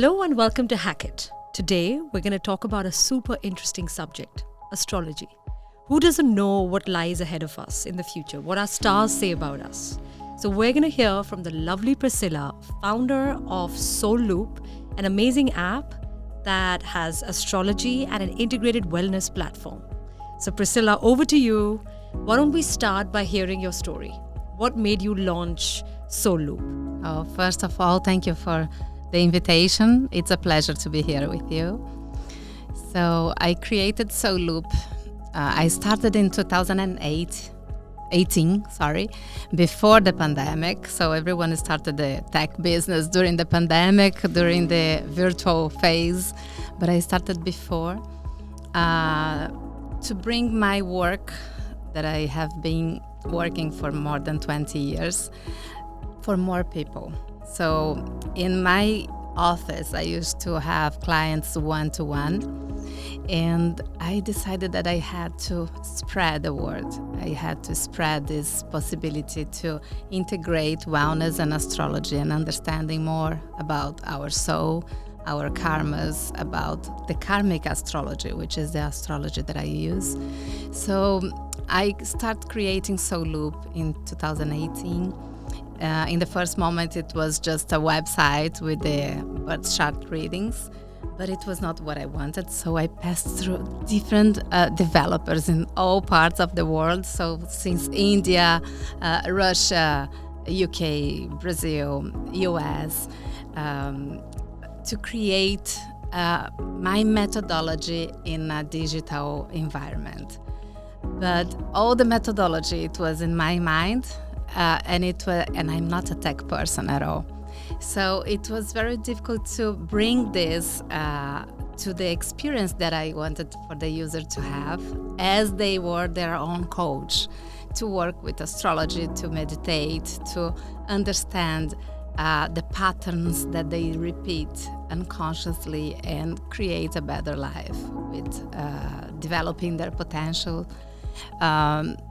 Hello and welcome to Hack It. Today, we're going to talk about a super interesting subject, astrology. Who doesn't know what lies ahead of us in the future, what our stars say about us? So we're going to hear from the lovely Priscilla, founder of Soul Loop, an amazing app that has astrology and an integrated wellness platform. So Priscilla, over to you. Why don't we start by hearing your story? What made you launch Soul Loop? Oh, first of all, thank you for the invitation. It's a pleasure to be here with you. So I created Soul Loop. I started in 2018, before the pandemic. So everyone started the tech business during the pandemic, during the virtual phase. But I started before to bring my work that I have been working for more than 20 years for more people. So in my office, I used to have clients one-to-one, and I decided that I had to spread the word. I had to spread this possibility to integrate wellness and astrology and understanding more about our soul, our karmas, about the karmic astrology, which is the astrology that I use. So I started creating Soul Loop in 2018. In the first moment, it was just a website with the birth chart readings, but it was not what I wanted. So I passed through different developers in all parts of the world. So since India, Russia, UK, Brazil, US, to create my methodology in a digital environment. But all the methodology, it was in my mind. And I'm not a tech person at all. So it was very difficult to bring this to the experience that I wanted for the user to have as they were their own coach, to work with astrology, to meditate, to understand the patterns that they repeat unconsciously and create a better life with developing their potential.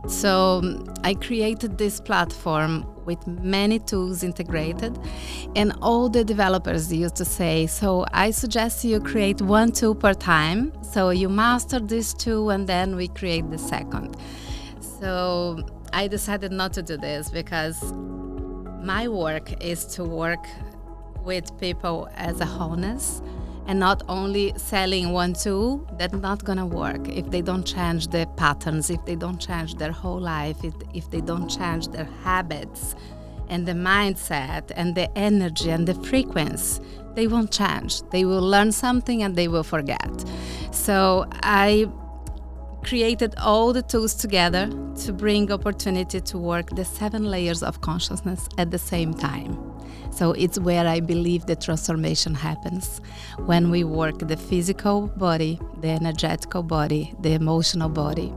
So I created this platform with many tools integrated, and all the developers used to say, so I suggest you create one tool per time, so you master this tool and then we create the second. So I decided not to do this because my work is to work with people as a wholeness, and not only selling one tool that's not gonna work if they don't change the patterns, if they don't change their whole life, if they don't change their habits and the mindset and the energy and the frequency, they won't change. They will learn something and they will forget. So I created all the tools together to bring opportunity to work the 7 layers of consciousness at the same time. So it's where I believe the transformation happens, when we work the physical body, the energetical body, the emotional body,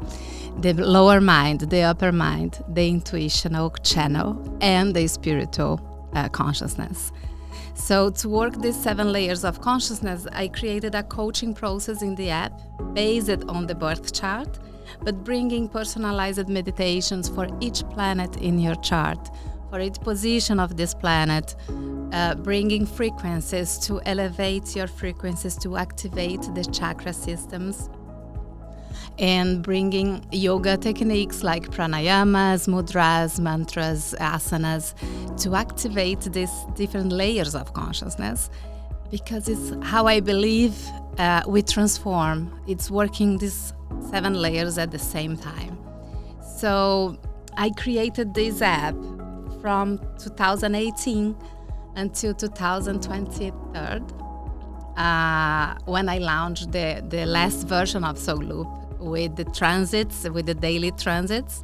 the lower mind, the upper mind, the intuitional channel, and the spiritual consciousness. So to work these 7 layers of consciousness, I created a coaching process in the app based on the birth chart, but bringing personalized meditations for each planet in your chart, for each position of this planet, bringing frequencies to elevate your frequencies, to activate the chakra systems, and bringing yoga techniques like pranayamas, mudras, mantras, asanas, to activate these different layers of consciousness, because it's how I believe we transform. It's working these 7 layers at the same time. So I created this app from 2018 until 2023, when I launched the last version of Soul Loop with the transits, with the daily transits.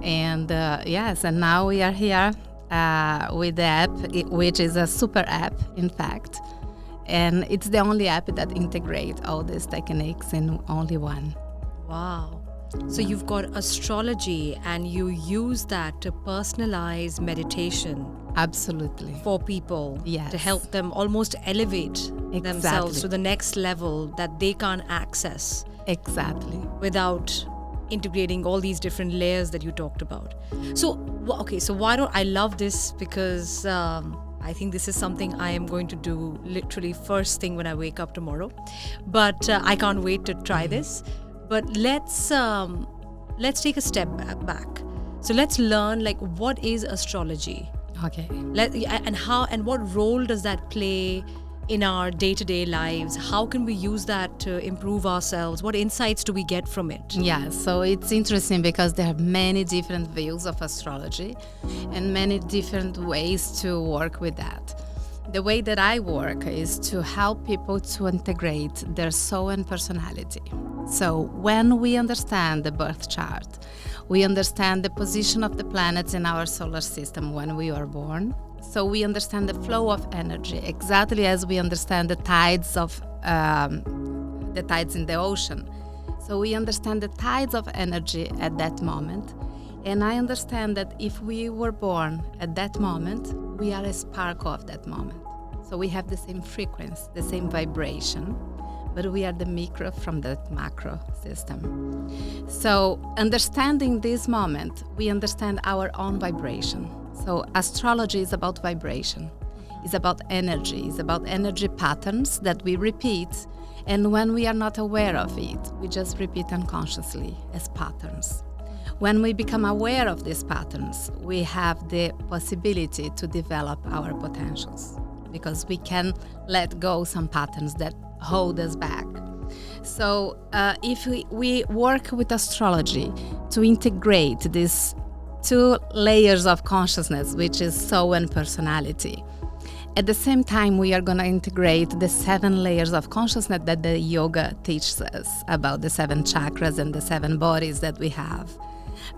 And yes, and now we are here with the app, which is a super app, in fact. And it's the only app that integrates all these techniques in only one. Wow. So you've got astrology and you use that to personalize meditation. Absolutely. For people. Yes. To help them almost elevate themselves to the next level that they can't access. Exactly. Without integrating all these different layers that you talked about. So, okay, so why don't I love this because I think this is something I am going to do literally first thing when I wake up tomorrow. But I can't wait to try this. But let's take a step back. So let's learn, like, what is astrology? Okay. And what role does that play in our day-to-day lives? How can we use that to improve ourselves? What insights do we get from it? Yeah, so it's interesting because there are many different views of astrology and many different ways to work with that. The way that I work is to help people to integrate their soul and personality. So when we understand the birth chart, we understand the position of the planets in our solar system when we are born. So we understand the flow of energy, exactly as we understand the tides in the ocean. So we understand the tides of energy at that moment. And I understand that if we were born at that moment, we are a spark of that moment. So we have the same frequency, the same vibration, but we are the micro from that macro system. So understanding this moment, we understand our own vibration. So astrology is about vibration, it's about energy patterns that we repeat, and when we are not aware of it, we just repeat unconsciously as patterns. When we become aware of these patterns, we have the possibility to develop our potentials, because we can let go some patterns that hold us back. So if we work with astrology to integrate these two layers of consciousness, which is soul and personality, at the same time we are going to integrate the 7 layers of consciousness that the yoga teaches us about, the 7 chakras and the 7 bodies that we have.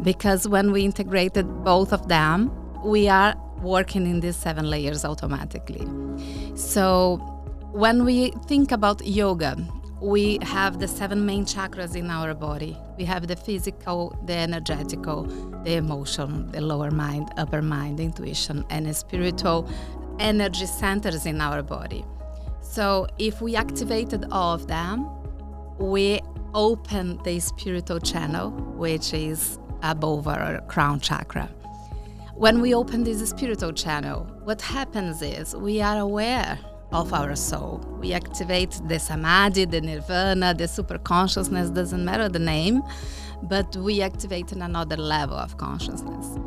Because when we integrated both of them, we are working in these 7 layers automatically. So when we think about yoga, we have the 7 main chakras in our body. We have the physical, the energetical, the emotional, the lower mind, upper mind, the intuition, and the spiritual energy centers in our body. So if we activated all of them, we open the spiritual channel, which is above our crown chakra. When we open this spiritual channel, what happens is we are aware of our soul. We activate the samadhi, the nirvana, the super consciousness, doesn't matter the name, but we activate in another level of consciousness.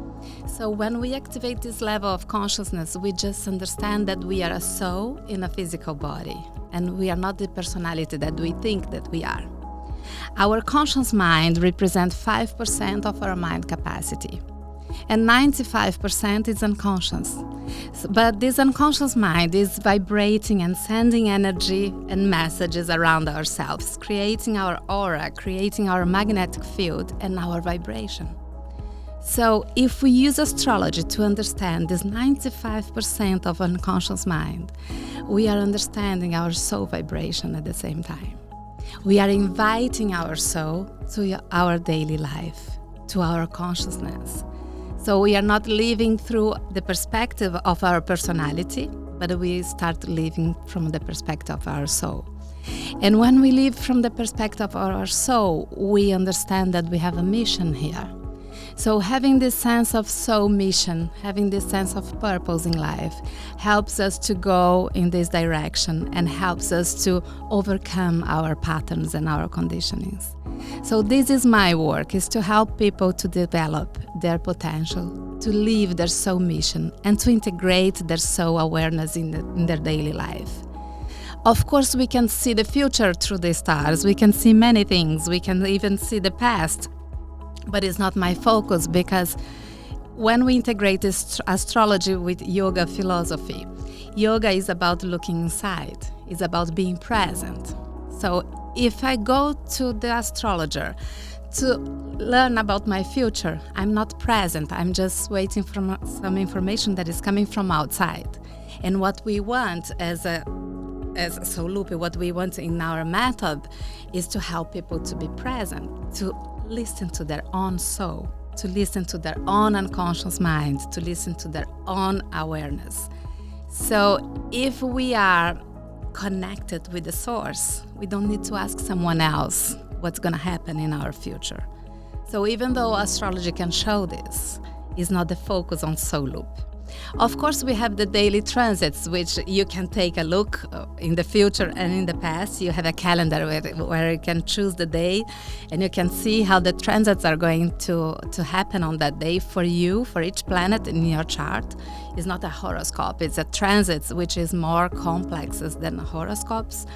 So when we activate this level of consciousness, we just understand that we are a soul in a physical body, and we are not the personality that we think that we are. Our conscious mind represents 5% of our mind capacity, and 95% is unconscious. But this unconscious mind is vibrating and sending energy and messages around ourselves, creating our aura, creating our magnetic field and our vibration. So if we use astrology to understand this 95% of unconscious mind, we are understanding our soul vibration at the same time. We are inviting our soul to our daily life, to our consciousness. So we are not living through the perspective of our personality, but we start living from the perspective of our soul. And when we live from the perspective of our soul, we understand that we have a mission here. So having this sense of soul mission, having this sense of purpose in life, helps us to go in this direction and helps us to overcome our patterns and our conditionings. So this is my work, is to help people to develop their potential, to live their soul mission, and to integrate their soul awareness in their daily life. Of course, we can see the future through the stars. We can see many things. We can even see the past. But it's not my focus, because when we integrate this astrology with yoga philosophy, yoga is about looking inside. It's about being present. So if I go to the astrologer to learn about my future, I'm not present. I'm just waiting for some information that is coming from outside. And what we want as Soul Loopy, what we want in our method is to help people to be present, to listen to their own soul, to listen to their own unconscious mind, to listen to their own awareness. So if we are connected with the source, we don't need to ask someone else what's going to happen in our future. So even though astrology can show this, it's not the focus on Soul Loop. Of course, we have the daily transits, which you can take a look in the future and in the past. You have a calendar where you can choose the day, and you can see how the transits are going to happen on that day for you, for each planet in your chart. It's not a horoscope, it's a transit, which is more complex than horoscopes,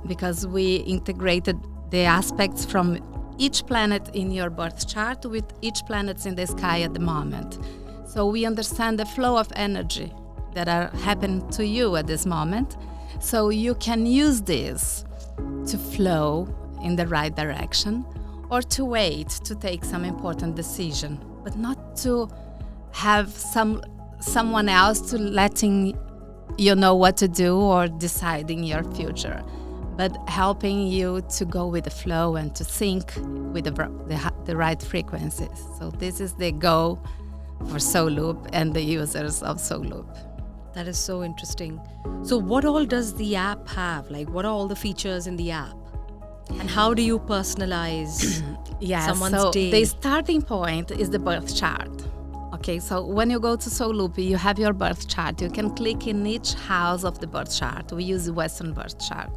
because we integrated the aspects from each planet in your birth chart with each planet in the sky at the moment. So we understand the flow of energy that are happening to you at this moment. So you can use this to flow in the right direction, or to wait to take some important decision, but not to have someone else to letting you know what to do or deciding your future, but helping you to go with the flow and to sync with the right frequencies. So this is the goal for Soul Loop and the users of Soul Loop. That is so interesting. So what all does the app have? Like, what are all the features in the app? And how do you personalize someone's day? The starting point is the birth chart. Okay, so when you go to Soul Loop, you have your birth chart. You can click in each house of the birth chart. We use the Western birth chart.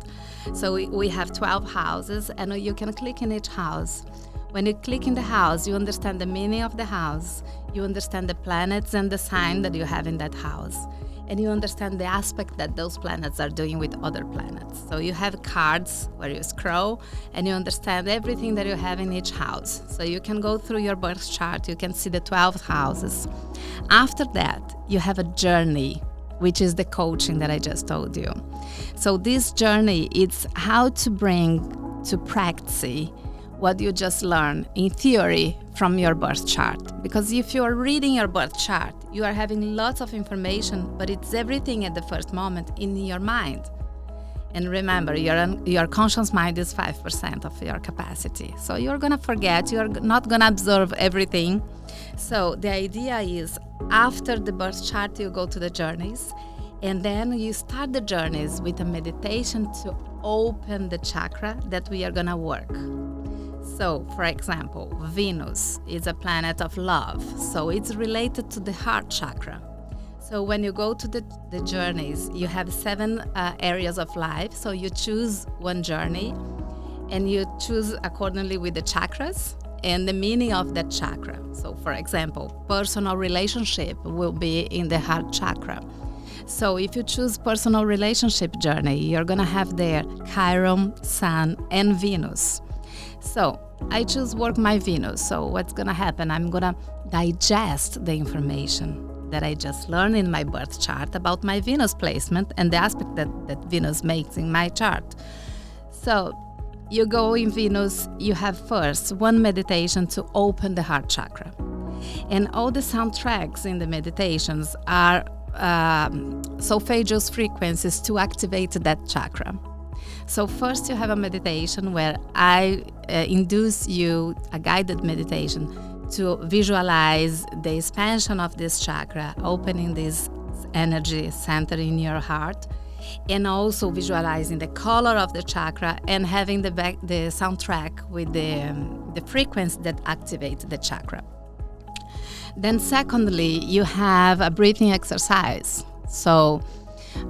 So we have 12 houses, and you can click in each house. When you click in the house, you understand the meaning of the house, you understand the planets and the sign that you have in that house, and you understand the aspect that those planets are doing with other planets. So you have cards where you scroll, and you understand everything that you have in each house. So you can go through your birth chart, you can see the 12 houses. After that, you have a journey, which is the coaching that I just told you. So this journey, it's how to bring to practice what you just learned in theory from your birth chart. Because if you are reading your birth chart, you are having lots of information, but it's everything at the first moment in your mind. And remember, your conscious mind is 5% of your capacity. So you're gonna forget, you're not gonna absorb everything. So the idea is, after the birth chart, you go to the journeys, and then you start the journeys with a meditation to open the chakra that we are gonna work. So, for example, Venus is a planet of love, so it's related to the heart chakra. So when you go to the journeys, you have 7 areas of life, so you choose one journey, and you choose accordingly with the chakras and the meaning of that chakra. So, for example, personal relationship will be in the heart chakra. So if you choose personal relationship journey, you're gonna have there Chiron, Sun, and Venus. So I choose work my Venus. So what's gonna happen? I'm gonna digest the information that I just learned in my birth chart about my Venus placement and the aspect that Venus makes in my chart. So you go in Venus, you have first one meditation to open the heart chakra. And all the soundtracks in the meditations are solfeggio frequencies to activate that chakra. So first you have a meditation where I induce you, a guided meditation, to visualize the expansion of this chakra, opening this energy center in your heart, and also visualizing the color of the chakra and having the soundtrack with the frequency that activates the chakra. Then secondly, you have a breathing exercise. So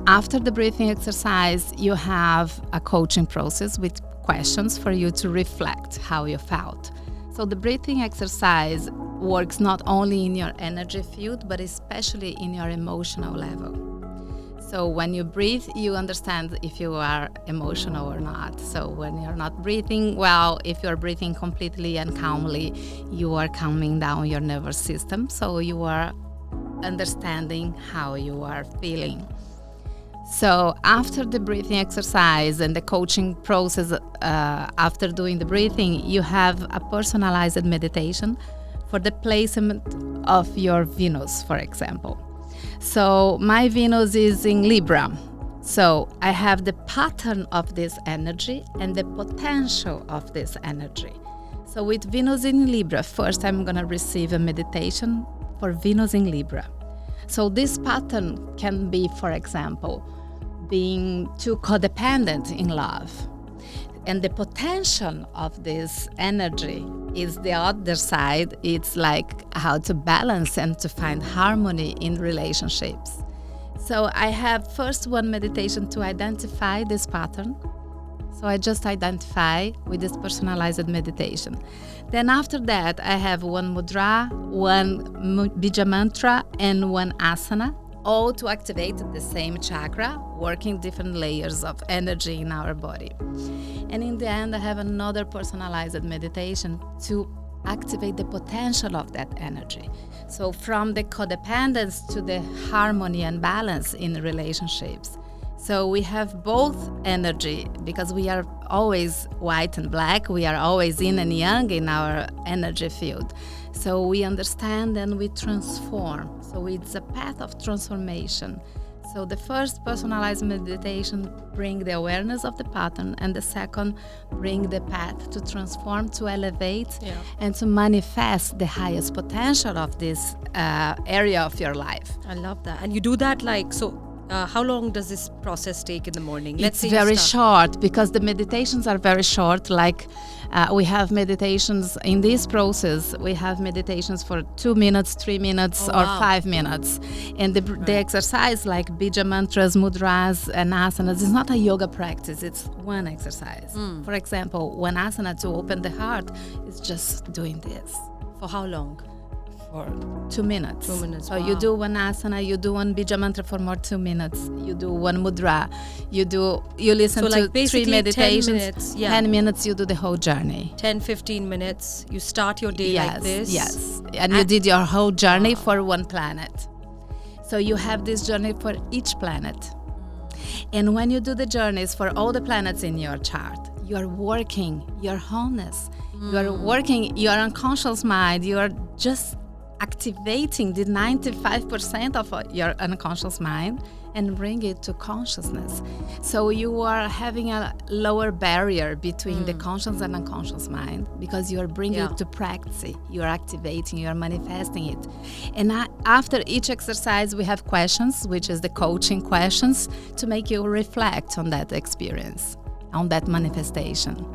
after the breathing exercise, you have a coaching process with questions for you to reflect how you felt. So the breathing exercise works not only in your energy field, but especially in your emotional level. So when you breathe, you understand if you are emotional or not. So when you're not breathing well, if you're breathing completely and calmly, you are calming down your nervous system. So you are understanding how you are feeling. So after the breathing exercise and the coaching process, after doing the breathing, you have a personalized meditation for the placement of your Venus, for example. So my Venus is in Libra. So I have the pattern of this energy and the potential of this energy. So with Venus in Libra, first I'm going to receive a meditation for Venus in Libra. So this pattern can be, for example, being too codependent in love. And the potential of this energy is the other side. It's like how to balance and to find harmony in relationships. So I have first one meditation to identify this pattern. So I just identify with this personalized meditation. Then after that, I have one mudra, one bija mantra, and one asana, all to activate the same chakra, working different layers of energy in our body. And in the end, I have another personalized meditation to activate the potential of that energy. So from the codependence to the harmony and balance in relationships. So we have both energy, because we are always white and black, we are always yin and yang in our energy field. So we understand and we transform. So it's a path of transformation. So the first personalized meditation bring the awareness of the pattern, and the second bring the path to transform, to elevate, and to manifest the highest potential of this area of your life. I love that. And you do that how long does this process take in the morning? It's very short, because the meditations are very short. Like we have meditations in this process. We have meditations for 2 minutes, 3 minutes, or 5 minutes. And the exercise, like bija mantras, mudras, and asanas, is not a yoga practice. It's one exercise. For example, one asana to open the heart is just doing this. For how long? For 2 minutes. 2 minutes. So you do one asana, you do one bija mantra for more 2 minutes, you do one mudra, you listen to 3 meditations, 10 minutes, 10 minutes, you do the whole journey. 10-15 minutes, you start your day like this. Yes, and you did your whole journey for one planet. So you have this journey for each planet. And when you do the journeys for all the planets in your chart, you are working your wholeness. You are working your unconscious mind. You are just activating the 95% of your unconscious mind and bring it to consciousness. So you are having a lower barrier between the conscious and unconscious mind, because you are bringing it to practice. You are activating, you are manifesting it. And after each exercise, we have questions, which is the coaching questions, to make you reflect on that experience, on that manifestation.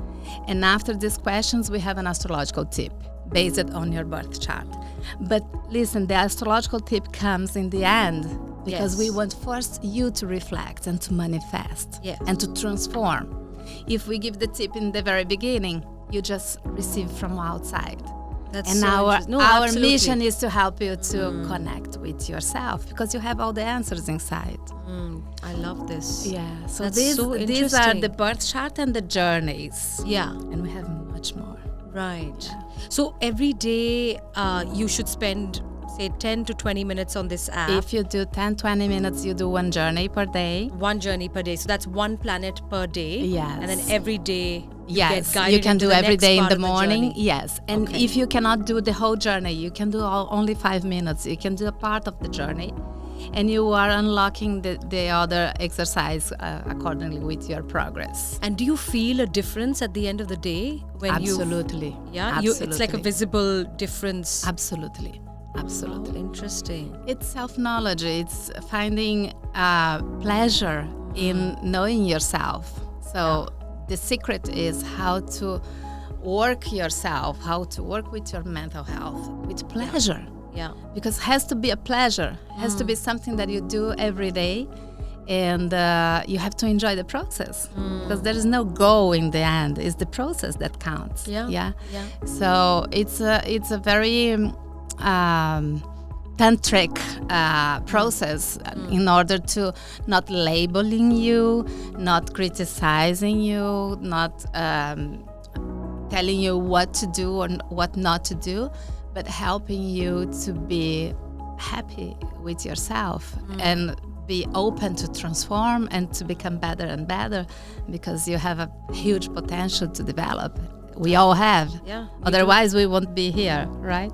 And after these questions, we have an astrological tip based on your birth chart. But listen, the astrological tip comes in the end, because we want first you to reflect and to manifest and to transform. If we give the tip in the very beginning, you just receive from outside. And our mission is to help you to connect with yourself, because you have all the answers inside. I love this. Yeah. So these are the birth chart and the journeys. Yeah. And we have much more. Right. Yeah. So every day you should spend, say, 10 to 20 minutes on this app. If you do 10, 20 minutes, you do one journey per day. One journey per day. So that's one planet per day. Yes. And then every day yes, you can do every day in the morning. Yes. And if you cannot do the whole journey, you can do only 5 minutes. You can do a part of the journey. And you are unlocking the other exercise accordingly with your progress. And do you feel a difference at the end of the day? When Absolutely. Absolutely. It's like a visible difference. Absolutely. Absolutely. Oh, interesting. It's self-knowledge. It's finding pleasure in knowing yourself. So the secret is how to work yourself, how to work with your mental health with pleasure. Yeah. Because it has to be a pleasure. It has to be something that you do every day, and you have to enjoy the process, because there is no goal in the end. It's the process that counts. Yeah. So it's a very tantric process in order to not labeling you, not criticizing you, not telling you what to do or what not to do, but helping you to be happy with yourself and be open to transform and to become better and better, because you have a huge potential to develop. We all have. Yeah. Otherwise, we won't be here, right?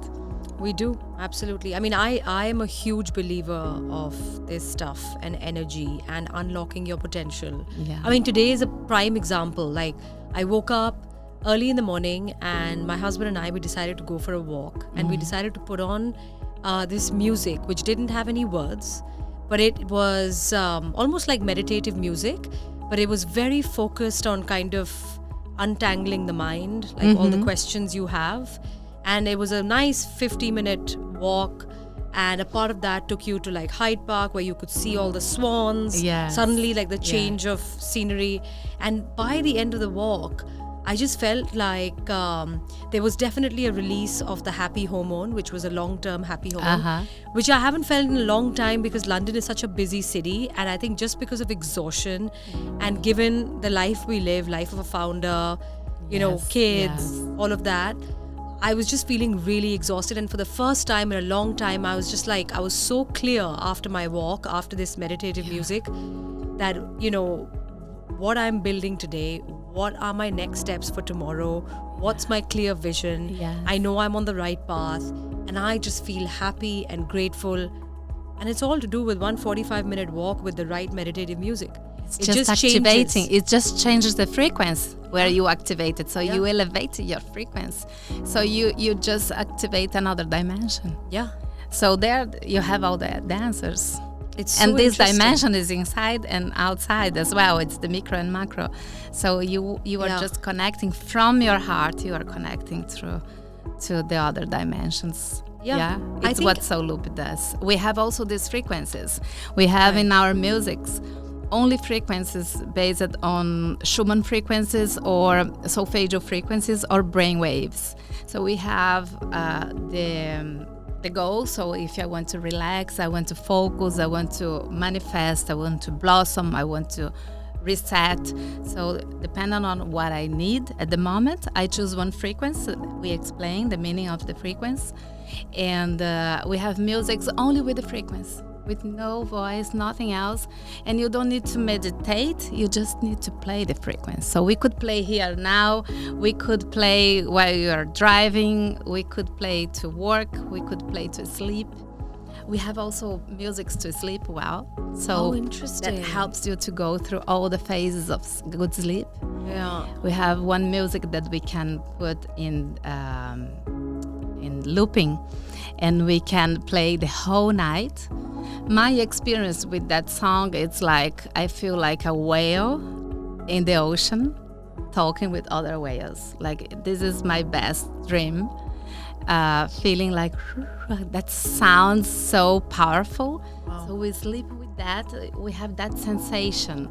We do, absolutely. I mean, I am a huge believer of this stuff and energy and unlocking your potential. Yeah. I mean, today is a prime example. Like, I woke up early in the morning, and my husband and I, we decided to go for a walk, and we decided to put on this music which didn't have any words, but it was almost like meditative music, but it was very focused on kind of untangling the mind, like all the questions you have. And it was a nice 50-minute walk. And a part of that took you to like Hyde Park, where you could see all the swans. Yes. Suddenly, like the change of scenery. And by the end of the walk, I just felt like there was definitely a release of the happy hormone, which was a long-term happy hormone, which I haven't felt in a long time, because London is such a busy city. And I think just because of exhaustion and given the life we live, life of a founder, you know, kids, all of that, I was just feeling really exhausted. And for the first time in a long time, I was just like, I was so clear after my walk, after this meditative music, that, you know, what I'm building today, what are my next steps for tomorrow, what's my clear vision. I know I'm on the right path, and I just feel happy and grateful. And it's all to do with one 45-minute walk with the right meditative music. It just activating. Changes. It just changes the frequency where you activate it. So you elevate your frequency. So you just activate another dimension. Yeah. So there you have all the answers. It's so and this dimension is inside and outside as well. It's the micro and macro. So you are just connecting from your heart. You are connecting through to the other dimensions. Yeah. It's what Soul Loop does. We have also these frequencies. We have in our musics only frequencies based on Schumann frequencies or solfeggio frequencies or brain waves. So we have the goal. So if I want to relax, I want to focus, I want to manifest, I want to blossom, I want to reset. So depending on what I need at the moment, I choose one frequency. We explain the meaning of the frequency. And we have musics only with the frequency, with no voice, nothing else. And you don't need to meditate, you just need to play the frequency. So we could play here now, we could play while you are driving, we could play to work, we could play to sleep. We have also music to sleep well. So interesting. That helps you to go through all the phases of good sleep. Yeah. We have one music that we can put in looping, and we can play the whole night. My experience with that song, it's like I feel like a whale in the ocean talking with other whales. Like this is my best dream. Feeling like that sounds so powerful. Wow. So we sleep with that. We have that sensation.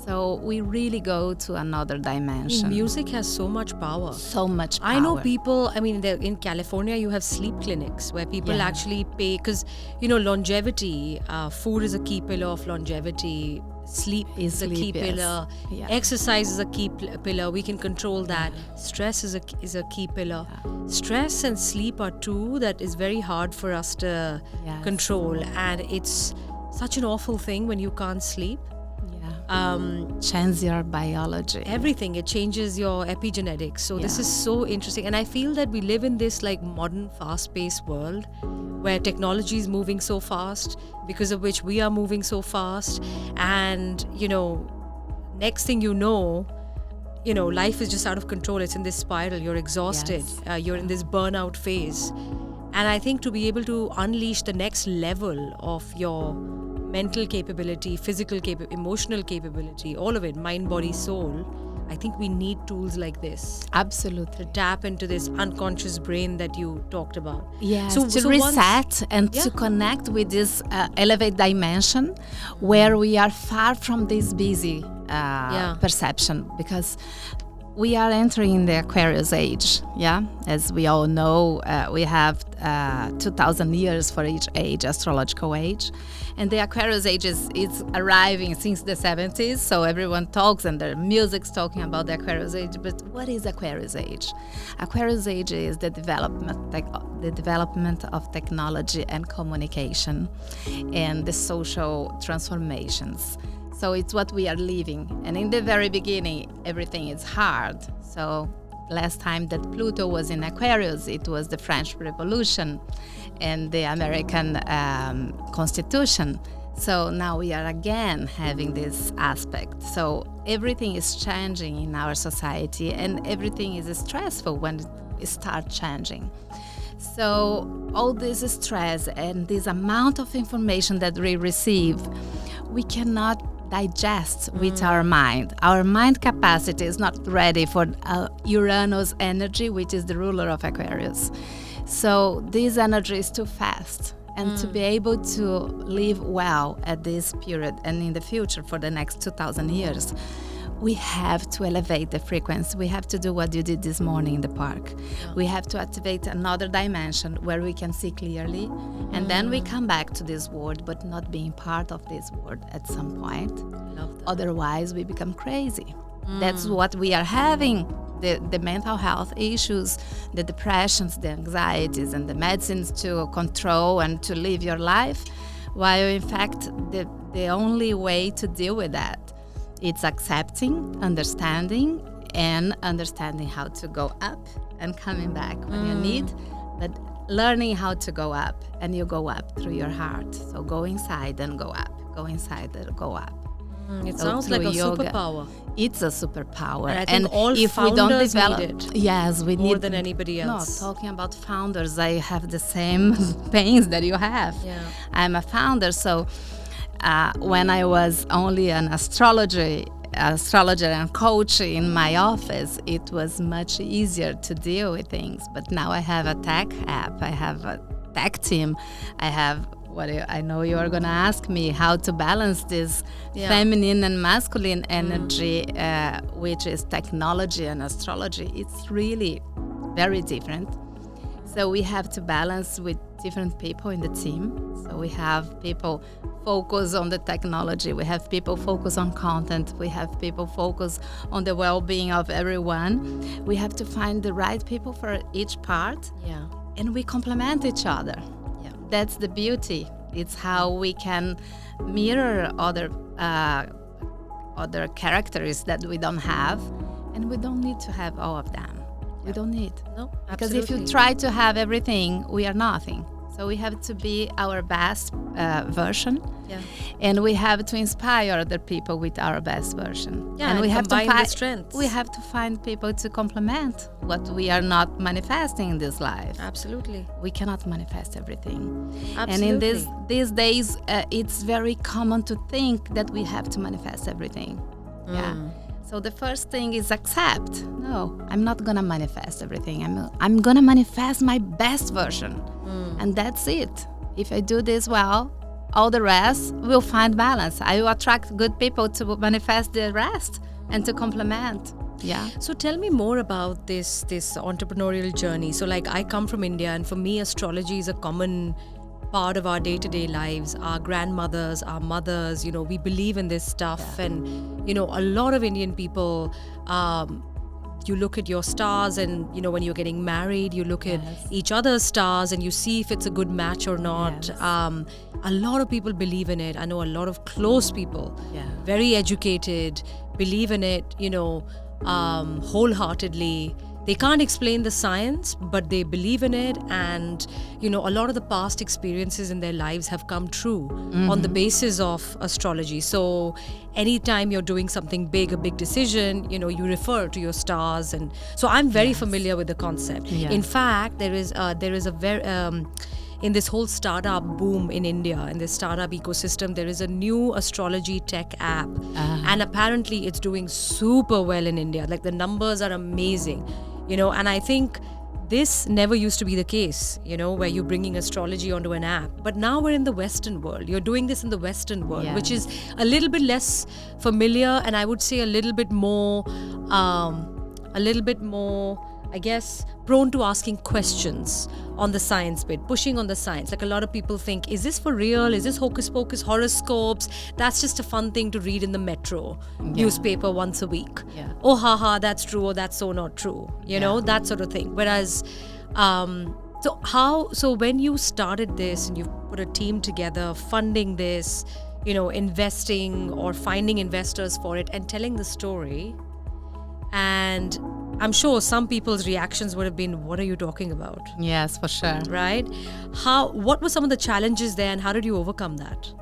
So we really go to another dimension. Music has so much power. So much power. I know people, I mean, in California, you have sleep clinics where people actually pay, because, you know, longevity, food is a key pillar of longevity. Sleep is a key pillar. Yeah. Exercise is a key pillar. We can control that. Stress is a key pillar. Yeah. Stress and sleep are two that is very hard for us to control. And it's such an awful thing when you can't sleep. Changes your biology. Everything. It changes your epigenetics. So this is so interesting. And I feel that we live in this like modern fast-paced world where technology is moving so fast, because of which we are moving so fast. And, you know, next thing you know, life is just out of control. It's in this spiral. You're exhausted. You're in this burnout phase. And I think to be able to unleash the next level of your mental capability, physical emotional capability, all of it, mind, body, soul, I think we need tools like this. Absolutely. To tap into this unconscious brain that you talked about. Yes, to reset and to connect with this elevate dimension where we are far from this busy perception, because we are entering the Aquarius age, As we all know, we have 2,000 years for each age, astrological age. And the Aquarius age is arriving since the 70s, so everyone talks and their music's talking about the Aquarius age. But what is Aquarius age? Aquarius age is the development of technology and communication and the social transformations. So it's what we are living. And in the very beginning, everything is hard. So last time that Pluto was in Aquarius, it was the French Revolution and the American Constitution. So now we are again having this aspect. So everything is changing in our society, and everything is stressful when it starts changing. So all this stress and this amount of information that we receive, we cannot digest with our mind. Our mind capacity is not ready for Uranus energy, which is the ruler of Aquarius. So this energy is too fast. And to be able to live well at this period and in the future for the next 2,000 years, we have to elevate the frequency. We have to do what you did this morning in the park. Yeah. We have to activate another dimension where we can see clearly. And then we come back to this world, but not being part of this world at some point. Otherwise, we become crazy. That's what we are having. The mental health issues, the depressions, the anxieties, and the medicines to control and to live your life, while in fact the only way to deal with that, it's accepting, understanding how to go up and coming back when you need, but learning how to go up, and you go up through your heart. So go inside and go up, go inside and go up. It sounds like a superpower. It's a superpower. And I think all if founders need it. Yes, we need more than anybody else. No, talking about founders, I have the same pains that you have. Yeah. I'm a founder, so when I was only an astrologer and coach in my office, it was much easier to deal with things. But now I have a tech app, I have a tech team, I have I know you are going to ask me how to balance this feminine and masculine energy, which is technology and astrology. It's really very different. So we have to balance with different people in the team. So we have people focus on the technology. We have people focus on content. We have people focus on the well-being of everyone. We have to find the right people for each part. Yeah. And we complement each other. That's the beauty. It's how we can mirror other characters that we don't have, and we don't need to have all of them. We don't need. No, absolutely. Because if you try to have everything, we are nothing. So we have to be our best version, and we have to inspire other people with our best version. Yeah, and we have to the strengths. We have to find people to complement what we are not manifesting in this life. Absolutely. We cannot manifest everything. Absolutely. And in these days, it's very common to think that we have to manifest everything. Yeah. So the first thing is accept. No, I'm not gonna manifest everything. I'm gonna manifest my best version, and that's it. If I do this well, all the rest will find balance. I will attract good people to manifest the rest and to complement. Yeah. So tell me more about this entrepreneurial journey. So like I come from India, and for me, astrology is a common part of our day-to-day lives. Our grandmothers, our mothers, we believe in this stuff. And a lot of Indian people, you look at your stars, and when you're getting married, you look at each other's stars and you see if it's a good match or not. A lot of people believe in it. I know a lot of close people, very educated, believe in it, wholeheartedly. They can't explain the science, but they believe in it. And, a lot of the past experiences in their lives have come true on the basis of astrology. So anytime you're doing something big, a big decision, you refer to your stars. And so I'm very familiar with the concept. Yeah. In fact, there is a very... in this whole startup boom in India, in this startup ecosystem, there is a new astrology tech app. And apparently it's doing super well in India. Like the numbers are amazing, and I think this never used to be the case, where you're bringing astrology onto an app. But now we're in the Western world. You're doing this in the Western world, which is a little bit less familiar, and I would say a little bit more, I guess, prone to asking questions on the science bit, pushing on the science. Like a lot of people think, is this for real? Is this hocus pocus, horoscopes? That's just a fun thing to read in the metro newspaper once a week. Yeah. Oh, haha, that's true, or that's so not true. That sort of thing. Whereas, so when you started this and you've put a team together, funding this, investing or finding investors for it and telling the story, and I'm sure some people's reactions would have been, what are you talking about? Yes, for sure. Right? What were some of the challenges there, and how did you overcome that?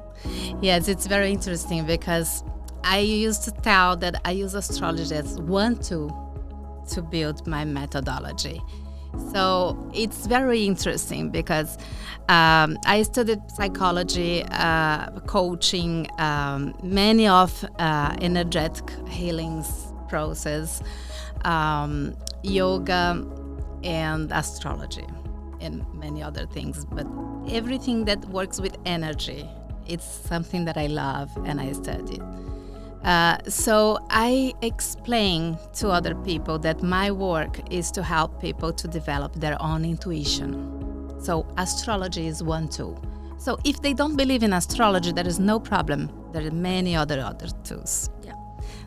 Yes, it's very interesting because I used to tell that I use astrology as one tool to build my methodology. So it's very interesting because I studied psychology, coaching, many of energetic healings process, yoga, and astrology, and many other things. But everything that works with energy, it's something that I love and I studied. So I explain to other people that my work is to help people to develop their own intuition. So astrology is one tool. So if they don't believe in astrology, there is no problem. There are many other tools. Yeah.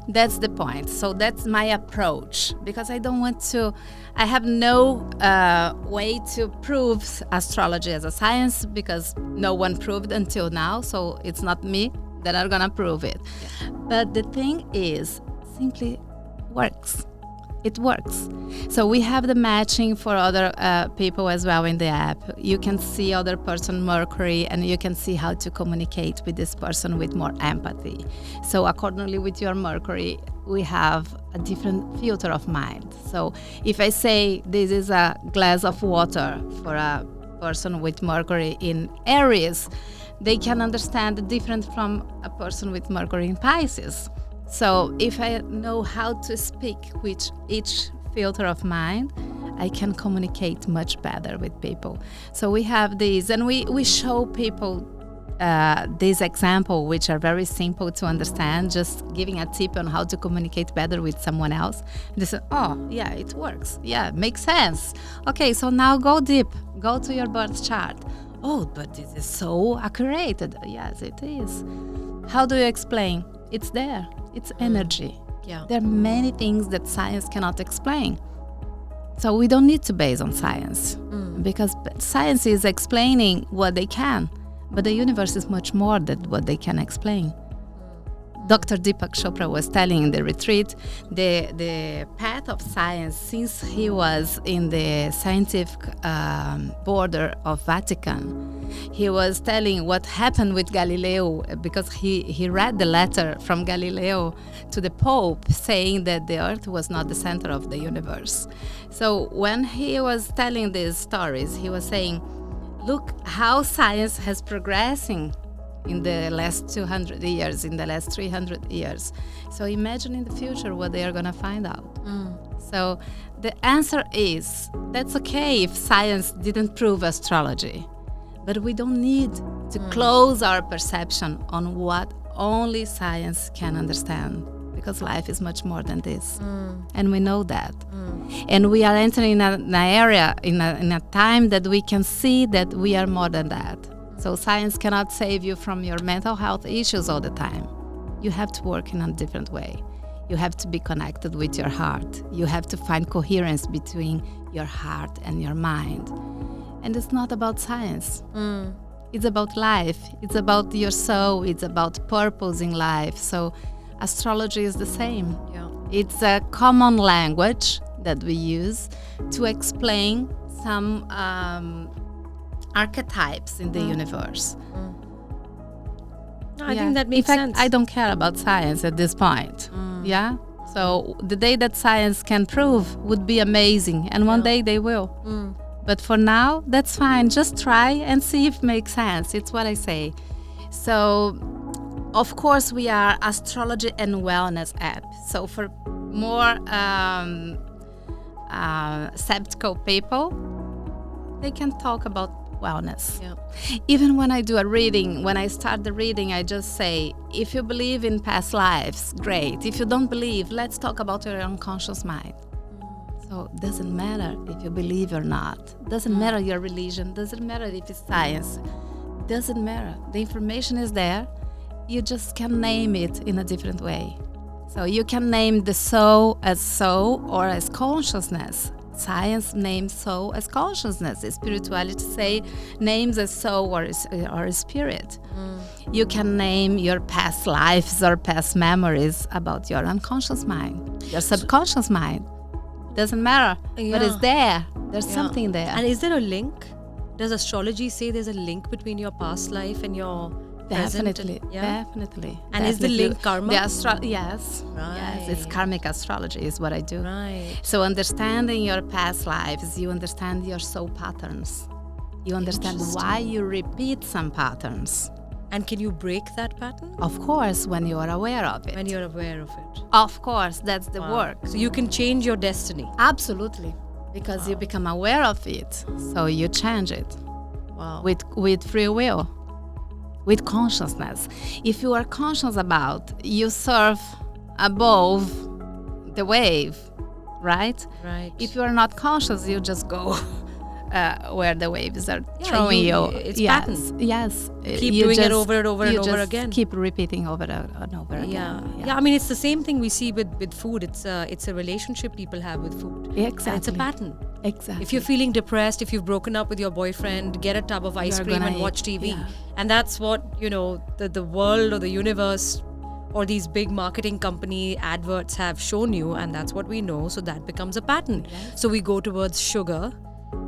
That's the point. So that's my approach, because I don't want to, I have no way to prove astrology as a science, because no one proved until now. So it's not me that are gonna prove it. Yeah. But the thing is, simply works. It works. So we have the matching for other people as well in the app. You can see other person Mercury, and you can see how to communicate with this person with more empathy. So accordingly with your Mercury, we have a different filter of mind. So if I say this is a glass of water for a person with Mercury in Aries, they can understand the difference from a person with Mercury in Pisces. So if I know how to speak with each filter of mind, I can communicate much better with people. So we have these, and we show people these examples, which are very simple to understand, just giving a tip on how to communicate better with someone else. And they say, oh, yeah, it works. Yeah, makes sense. Okay, so now go deep. Go to your birth chart. Oh, but this is so accurate. Yes, it is. How do you explain? It's there. It's energy. Yeah. There are many things that science cannot explain. So we don't need to base on science, because science is explaining what they can, but the universe is much more than what they can explain. Dr. Deepak Chopra was telling in the retreat, the path of science, since he was in the scientific border of Vatican, he was telling what happened with Galileo, because he read the letter from Galileo to the Pope saying that the Earth was not the center of the universe. So when he was telling these stories, he was saying, look how science has progressing in the last 200 years, in the last 300 years. So imagine in the future what they are going to find out. So the answer is, that's okay if science didn't prove astrology, but we don't need to close our perception on what only science can understand, because life is much more than this. And we know that. And we are entering an area, in a time that we can see that we are more than that. So science cannot save you from your mental health issues all the time. You have to work in a different way. You have to be connected with your heart. You have to find coherence between your heart and your mind. And it's not about science. It's about life. It's about your soul. It's about purpose in life. So astrology is the same. Yeah. It's a common language that we use to explain some archetypes in the universe. I think that makes sense. I don't care about science at this point. Yeah. So the day that science can prove would be amazing, and one day they will. But for now, that's fine. Just try and see if it makes sense. It's what I say. So, of course, we are astrology and wellness app. So for more skeptical people, they can talk about wellness. Yeah. Even when I do a reading, when I start the reading, I just say, if you believe in past lives, great. If you don't believe, let's talk about your unconscious mind. So it doesn't matter if you believe or not. Doesn't matter your religion. Doesn't matter if it's science. Doesn't matter. The information is there. You just can name it in a different way. So you can name the soul or as consciousness. Science names soul as consciousness. Spirituality names as soul or spirit. You can name your past lives or past memories about your unconscious mind, your subconscious mind. Doesn't matter, but it's there. There's something there. And is there a link? Does astrology say there's a link between your past life and your present. Definitely, Yeah. definitely. And is the definitely. link karma? Yes, yes. It's Right. karmic astrology is what I do. Right. So understanding your past lives, you understand your soul patterns. You understand why you repeat some patterns. And can you break that pattern? Of course, when you are aware of it. When you're aware of it. Of course, that's the Wow. work. So you can change your destiny. Absolutely, because you become aware of it, so you change it Wow. with free will, with consciousness. If you are conscious about, you surf above the wave, right? Right. If you are not conscious, you just go where the waves are throwing you. It's yes, pattern. yes. Keep You doing it just- over and over and you over just again. Keep repeating over and over Yeah. again. Yeah. I mean, it's the same thing we see with food. It's a relationship people have with food. Exactly. And it's a pattern. Exactly. If you're feeling depressed, if you've broken up with your boyfriend, get a tub of ice You're cream gonna and watch eat, TV. yeah. And that's what, the world or the universe or these big marketing company adverts have shown you, and that's what we know. So that becomes a pattern. So we go towards sugar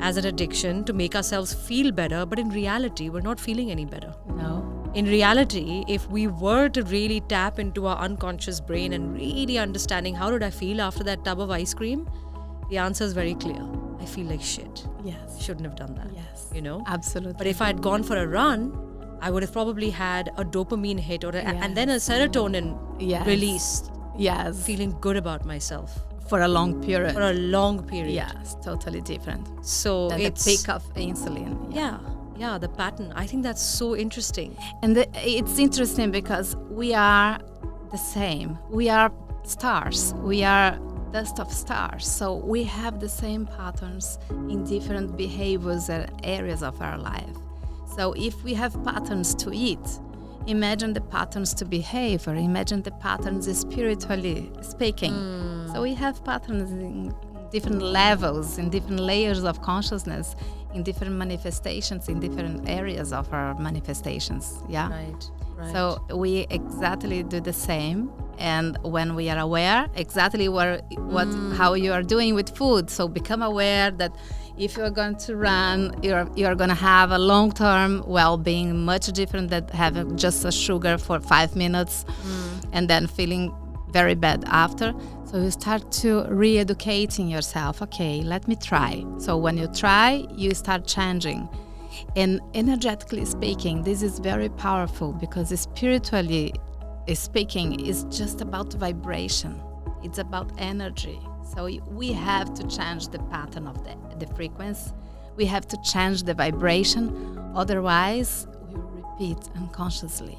as an addiction to make ourselves feel better, but in reality, we're not feeling any better. No. In reality, if we were to really tap into our unconscious brain and really understanding how did I feel after that tub of ice cream, the answer is very clear. I feel like shit. Yes. Shouldn't have done that. Yes. But Absolutely. if I had gone for a run, I would have probably had a dopamine hit and then a serotonin Yes. release, Yes. feeling good about myself For a long period. for a long period. Yes, totally different. So Than it's the peak of insulin. yeah, the pattern. I think that's so interesting. And it's interesting because we are the same. We are stars. We are dust of stars. So we have the same patterns in different behaviors and areas of our life. So if we have patterns to eat, imagine the patterns to behave, or imagine the patterns spiritually speaking. So we have patterns in different levels, in different layers of consciousness, in different manifestations, in different areas of our manifestations. Yeah. Right. So we exactly do the same, and when we are aware exactly how you are doing with food, so become aware that if you're going to run, you're going to have a long-term well-being, much different than having just a sugar for 5 minutes and then feeling very bad after. So you start to re-educating yourself. Okay, let me try. So when you try, you start changing. And energetically speaking, this is very powerful because spiritually speaking, it's just about vibration. It's about energy. So we have to change the pattern of the frequency. We have to change the vibration. Otherwise, we repeat unconsciously.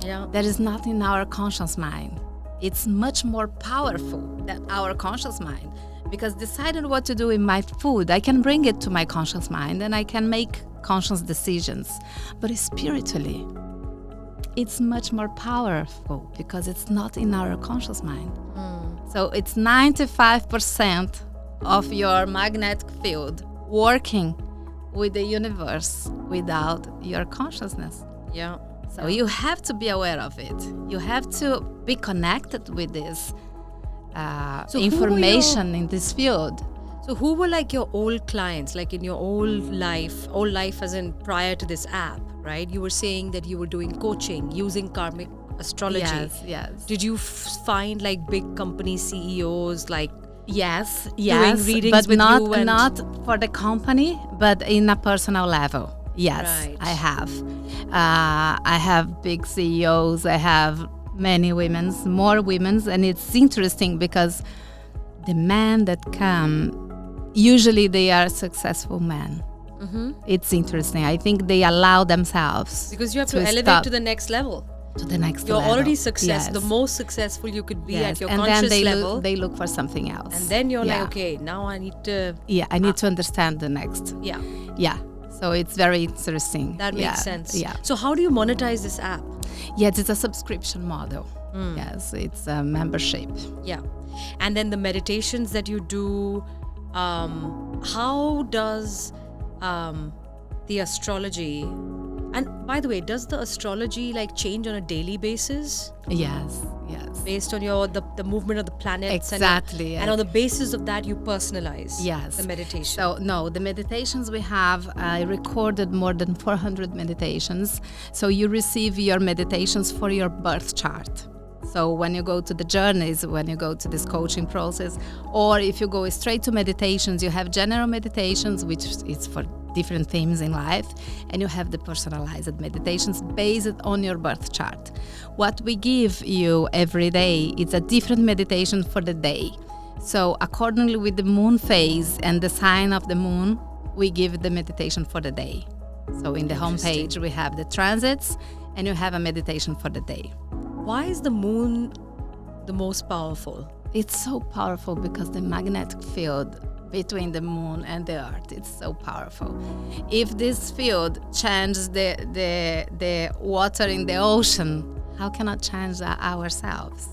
Yeah. That is not in our conscious mind. It's much more powerful than our conscious mind. Because deciding what to do with my food, I can bring it to my conscious mind and I can make conscious decisions. But spiritually, it's much more powerful because it's not in our conscious mind. So it's 95% of your magnetic field working with the universe without your consciousness. Yeah. So you have to be aware of it. You have to be connected with this So who were information in this field. So who were like your old clients, like in your old life as in prior to this app, right? You were saying that you were doing coaching using karmic astrology. Yes. Did you find like big company CEOs like Yes, readings but with not you and- not for the company, but in a personal level. Yes, Right. I have. I have big CEOs. I have many more women's, and it's interesting because the men that come, usually they are successful men. It's interesting. I think they allow themselves because you have to elevate stop to the next level. to the next You're level. already successful, Yes. the most successful you could be Yes. at your and conscious then level. they look for something else. And then you're Yeah. like, okay, now I need to, Yeah, I need to understand the next. yeah, Yeah. So it's very interesting. that makes Yeah, sense. Yeah. So how do you monetize this app? Yes, it's a subscription model. Yes, it's a membership. Yeah. And then the meditations that you do, how does the astrology, and by the way, does the astrology like change on a daily basis? Yes, yes. Based on the movement of the planets. Exactly. And on the basis of that, you personalize Yes. the meditation. So, no, the meditations we have, I recorded more than 400 meditations. So you receive your meditations for your birth chart. So when you go to the journeys, when you go to this coaching process, or if you go straight to meditations, you have general meditations, which is for different themes in life, and you have the personalized meditations based on your birth chart. What we give you every day is a different meditation for the day. So accordingly with the moon phase and the sign of the moon, we give the meditation for the day. So in the homepage, we have the transits, and you have a meditation for the day. Why is the moon the most powerful? It's so powerful because the magnetic field between the moon and the earth, it's so powerful. If this field changes the water in the ocean, how can it change ourselves?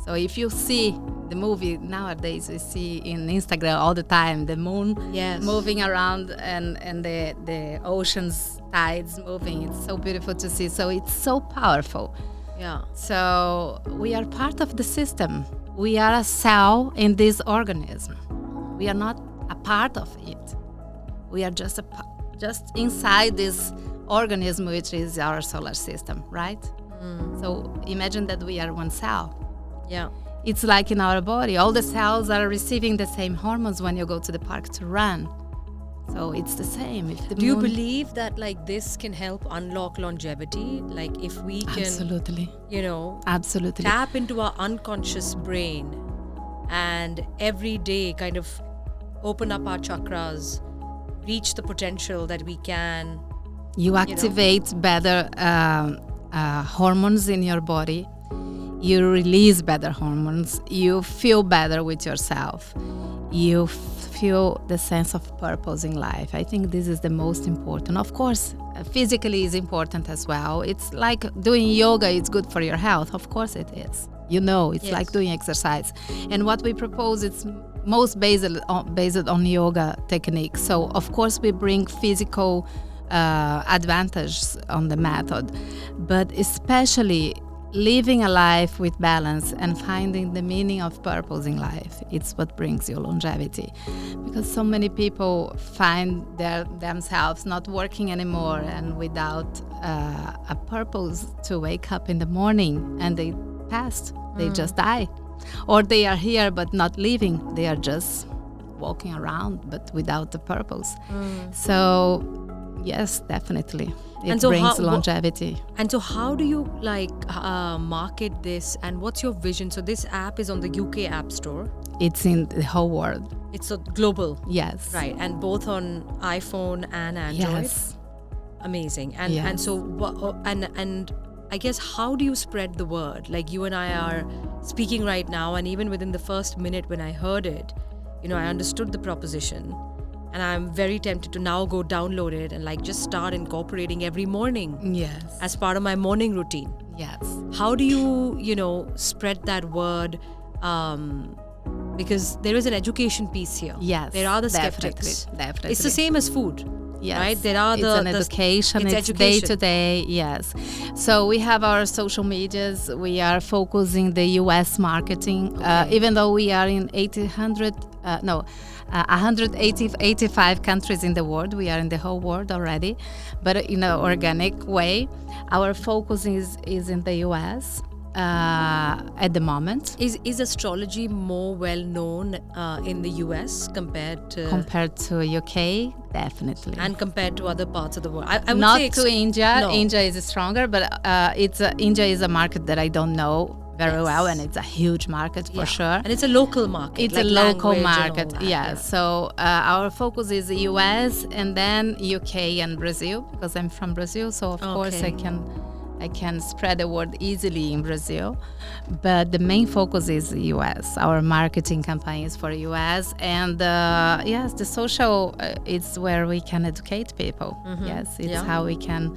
So if you see the movie nowadays, we see in Instagram all the time the moon moving around and the ocean's tides moving. It's so beautiful to see. So it's so powerful. Yeah. So we are part of the system. We are a cell in this organism. We are not a part of it. We are just inside this organism, which is our solar system, right? So imagine that we are one cell. Yeah. It's like in our body, all the cells are receiving the same hormones when you go to the park to run. So it's the same. Do you believe that like this can help unlock longevity? Like if we can, absolutely, absolutely tap into our unconscious brain and every day kind of open up our chakras, reach the potential that we can. You activate better hormones in your body. You release better hormones. You feel better with yourself. You feel the sense of purpose in life. I think this is the most important. Of course, physically is important as well. It's like doing yoga is good for your health. Of course it is. It's like doing exercise. And what we propose is most based on yoga techniques. So of course we bring physical advantages on the method, but especially living a life with balance and finding the meaning of purpose in life. It's what brings you longevity. Because so many people find themselves not working anymore and without a purpose to wake up in the morning, and they passed. They just die. Or they are here but not living. They are just walking around but without the purpose. So yes, definitely. It brings longevity. And so how do you market this, and what's your vision? So this app is on the UK App Store. It's in the whole world. It's global. Yes. Right, and both on iPhone and Android. Yes. Amazing. And so and I guess how do you spread the word? Like you and I are speaking right now, and even within the first minute when I heard it, I understood the proposition. And I'm very tempted to now go download it and just start incorporating every morning. Yes. As part of my morning routine. Yes. How do you, spread that word? Because there is an education piece here. Yes. There are the skeptics. Definitely. It's the same as food. Yes. Right? There are education. It's day to day. Yes. So we have our social medias. We are focusing the US marketing. Okay. Even though we are in 185 countries in the world. We are in the whole world already, but in an organic way. Our focus is in the US at the moment. Is astrology more well known in the US compared to UK? Definitely. And compared to other parts of the world? I would not say to India. No. India is stronger, but India is a market that I don't know very well, and it's a huge market for sure. And it's a local market. It's a local market, So our focus is the US and then UK and Brazil, because I'm from Brazil, so of course I can spread the word easily in Brazil. But the main focus is the US. Our marketing campaign is for US, and the social it's where we can educate people. Yes, it's how we can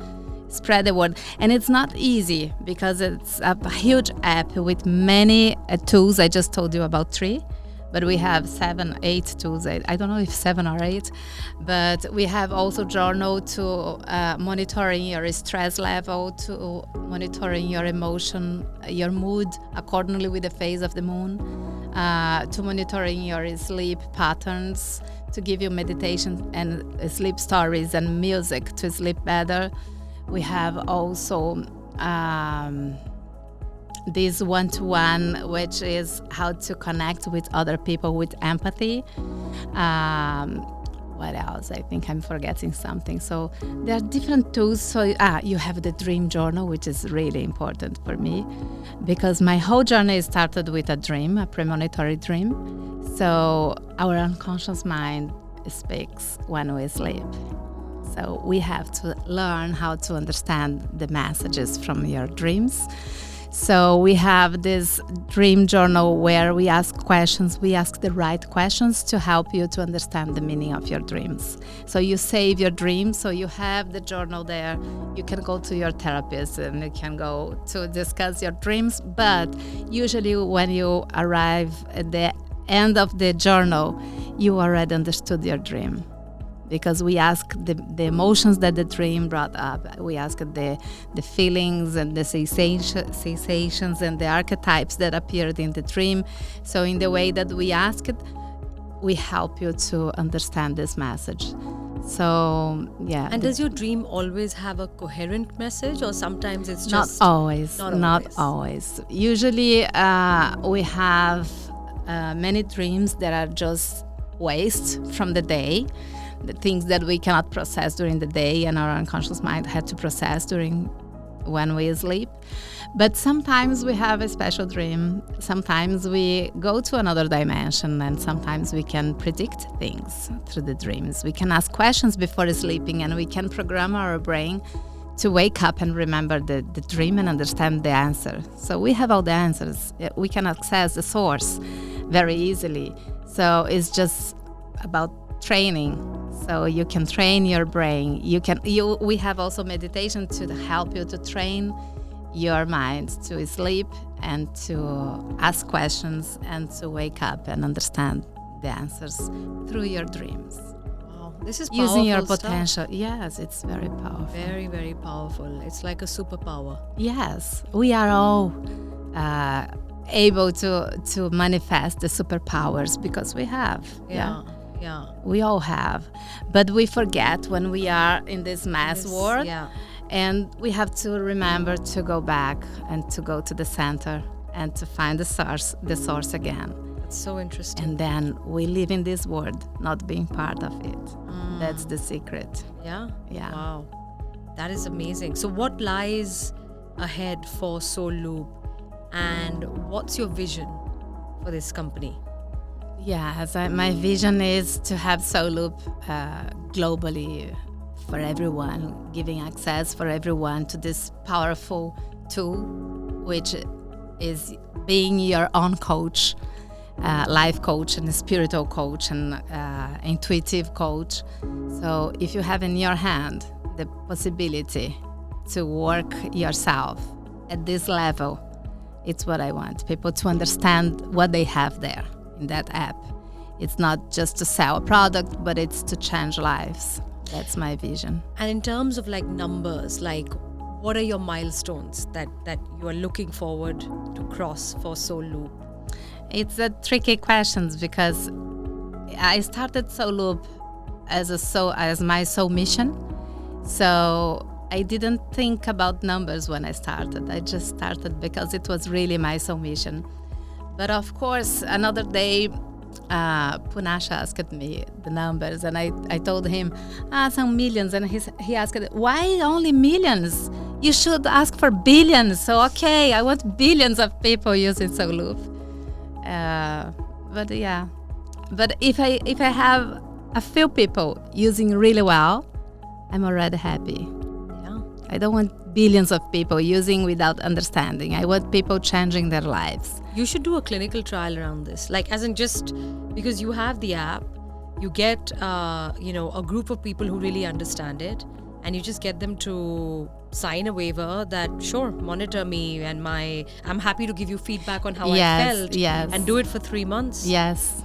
spread the word. And it's not easy because it's a huge app with many tools. I just told you about 3, but we have 7, 8 tools. I don't know if 7 or 8, but we have also journal to monitoring your stress level, to monitoring your emotion, your mood accordingly with the phase of the moon, to monitoring your sleep patterns, to give you meditation and sleep stories and music to sleep better. We have also this one-to-one, which is how to connect with other people with empathy. What else? I think I'm forgetting something. So there are different tools. So you have the dream journal, which is really important for me because my whole journey started with a dream, a premonitory dream. So our unconscious mind speaks when we sleep. So we have to learn how to understand the messages from your dreams. So we have this dream journal where we ask questions. We ask the right questions to help you to understand the meaning of your dreams. So you save your dreams. So you have the journal there. You can go to your therapist and you can go to discuss your dreams. But usually when you arrive at the end of the journal, you already understood your dream. Because we ask the emotions that the dream brought up. We ask the feelings and the sensations and the archetypes that appeared in the dream. So in the way that we ask it, we help you to understand this message. So, yeah. And does your dream always have a coherent message, or sometimes it's just... Not always. Usually we have many dreams that are just waste from the day, the things that we cannot process during the day and our unconscious mind had to process during when we sleep. But sometimes we have a special dream. Sometimes we go to another dimension, and sometimes we can predict things through the dreams. We can ask questions before sleeping, and we can program our brain to wake up and remember the dream and understand the answer. So we have all the answers. We can access the source very easily. So it's just about training. So you can train your brain. We have also meditation to help you to train your mind to sleep and to ask questions and to wake up and understand the answers through your dreams. Wow, this is powerful using your stuff. potential. Yes, it's very powerful. Very, very powerful. It's like a superpower. Yes, we are all able to manifest the superpowers because we have. Yeah. We all have, but we forget when we are in this mass world. Yeah. And we have to remember to go back and to go to the center and to find the source again. It's so interesting. And then we live in this world, not being part of it. That's the secret. Yeah? Yeah. Wow. That is amazing. So what lies ahead for Soul Loop, and what's your vision for this company? Yes, my vision is to have Soul Loop globally for everyone, giving access for everyone to this powerful tool, which is being your own coach, life coach and spiritual coach and intuitive coach. So if you have in your hand the possibility to work yourself at this level, it's what I want people to understand what they have there in that app. It's not just to sell a product, but it's to change lives. That's my vision. And in terms of like numbers, like what are your milestones that you are looking forward to cross for Soul Loop? It's a tricky question because I started Soul Loop as my soul mission. So I didn't think about numbers when I started. I just started because it was really my soul mission. But of course, another day, Punasha asked me the numbers, and I told him, some millions. And he asked, why only millions? You should ask for billions. So, okay, I want billions of people using Soul Loop. But if I have a few people using really well, I'm already happy. Yeah. I don't want billions of people using without understanding. I want people changing their lives. You should do a clinical trial around this. Like, as in just because you have the app, you get, a group of people who really understand it, and you just get them to sign a waiver that sure, monitor me, and I'm happy to give you feedback on how I felt, and do it for 3 months. Yes.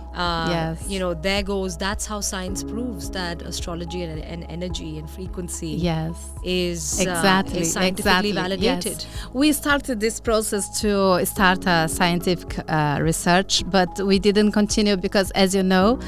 You know, there goes, that's how science proves that astrology and energy and frequency is scientifically validated. Yes. We started this process to start a scientific research, but we didn't continue because, as you know,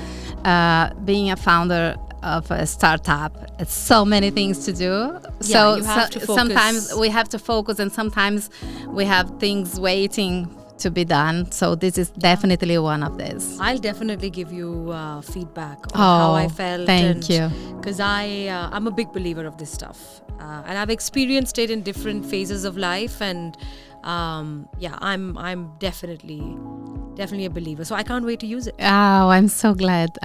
being a founder of a startup, it's so many things to do. So you have to focus. Sometimes we have to focus, and sometimes we have things waiting to be done. So this is definitely one of these. I'll definitely give you feedback on how I felt. Thank you. Because I'm a big believer of this stuff, and I've experienced it in different phases of life, and I'm definitely a believer. So I can't wait to use it. Oh, I'm so glad.